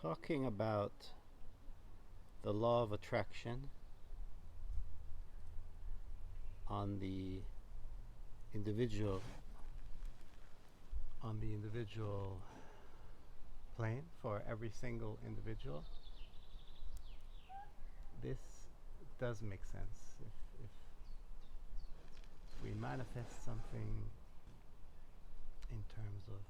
talking about the law of attraction on the individual plane for every single individual. This does make sense. If we manifest something in terms of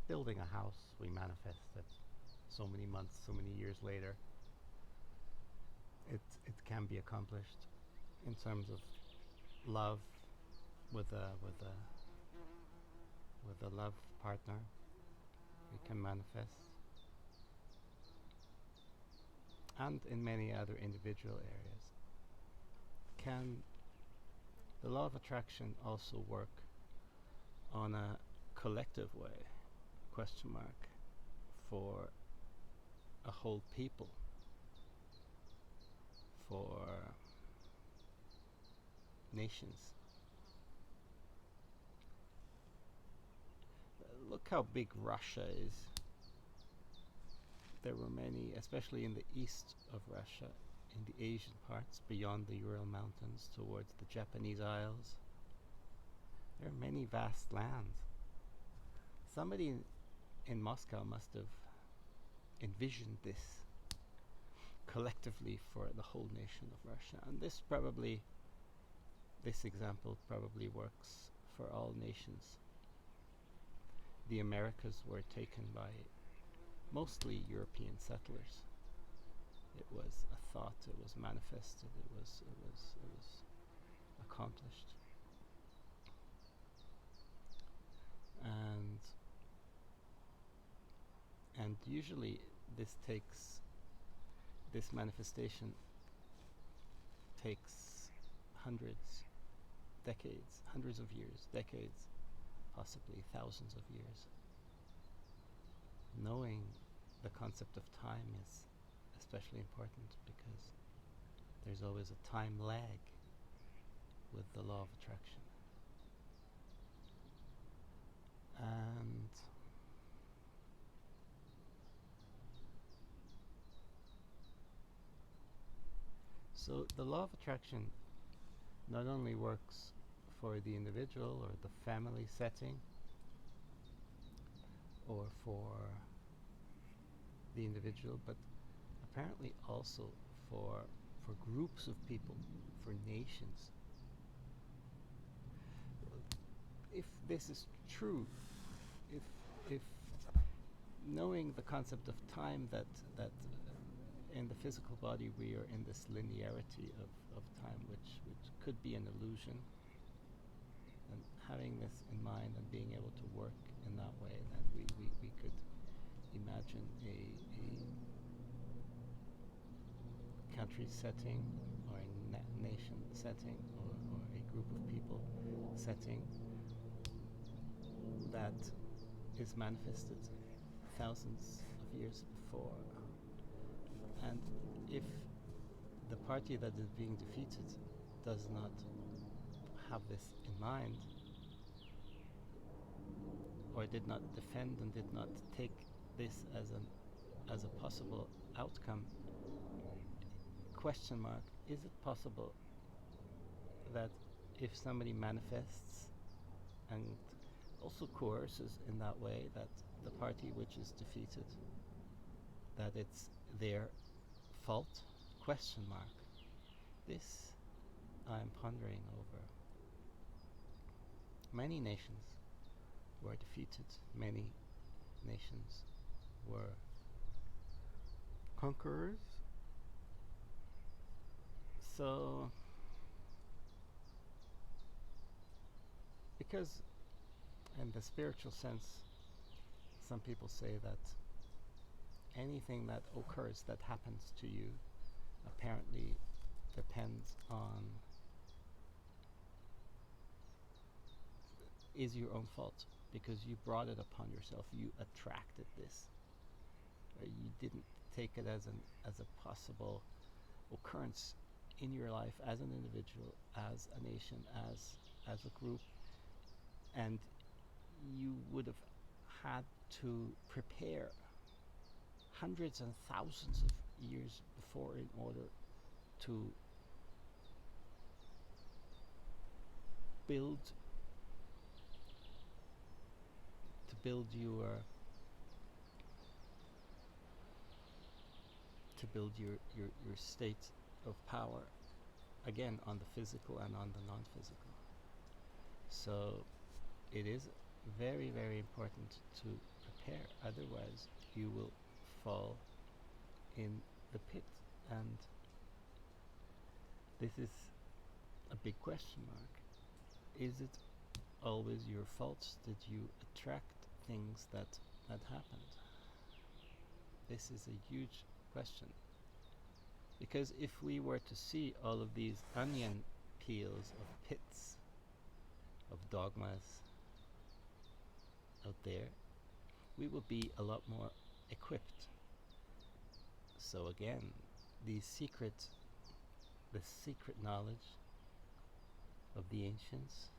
building a house, we manifest it so many months, so many years later. It can be accomplished in terms of love with a love partner. We can manifest, and in many other individual areas. Can the law of attraction also work on a collective way? Question mark. For a whole people, for nations. Look how big Russia is. There were many, especially in the east of Russia, in the Asian parts, beyond the Ural Mountains, towards the Japanese Isles. There are many vast lands. Somebody in Moscow must have envisioned this collectively for the whole nation of Russia. And this example probably works for all nations. The Americas were taken by mostly European settlers. It was a thought, it was manifested, it was accomplished. And usually this manifestation takes hundreds of years, decades, possibly thousands of years. Knowing the concept of time is especially important because there's always a time lag with the law of attraction. And so the law of attraction not only works for the individual or the family setting, or for the individual, but apparently also for groups of people, for nations. If this is true, if knowing the concept of time, that in the physical body we are in this linearity of time, which could be an illusion, and having this in mind and being able to work in that way, then we could imagine a country setting, or a nation setting, or a group of people setting that is manifested thousands of years before. And if the party that is being defeated does not have this in mind, or did not defend and did not take this as a possible outcome, question mark, is it possible that if somebody manifests and also coerces in that way, that the party which is defeated, that it's their fault? Question mark. This I'm pondering over. Many nations were defeated. Many nations were conquerors. So, because in the spiritual sense, some people say that anything that occurs, that happens to you, apparently depends on, is your own fault, because you brought it upon yourself, you attracted this. You didn't take it as a possible occurrence in your life as an individual, as a nation, as a group, and you would have had to prepare hundreds and thousands of years before in order to build build your your state of power, again, on the physical and on the non-physical. So it is very, very important to prepare, otherwise you will fall in the pit. And this is a big question mark. Is it always your fault? Did you attract things that happened? This is a huge question, because if we were to see all of these onion peels of pits, of dogmas out there, we will be a lot more equipped. So again, the secret knowledge of the ancients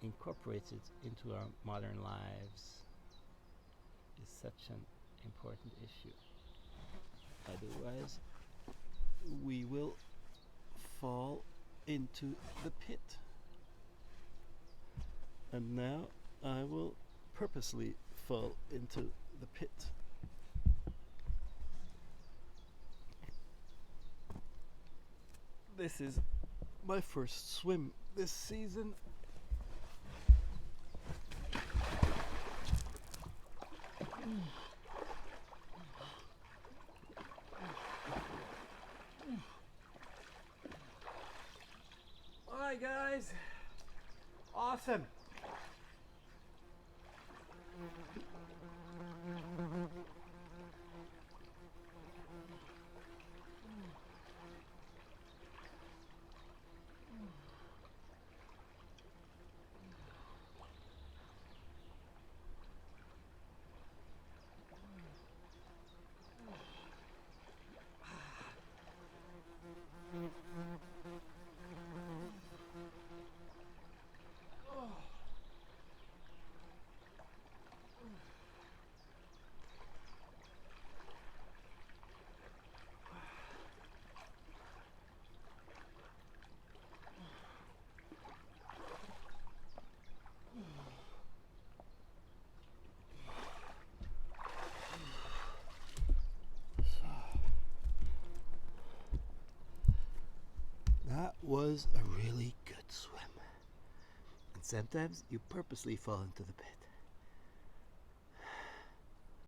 incorporated into our modern lives is such an important issue. Otherwise, we will fall into the pit. And now I will purposely fall into the pit. This is my first swim this season. Hi guys, awesome. That was a really good swim. And sometimes you purposely fall into the pit.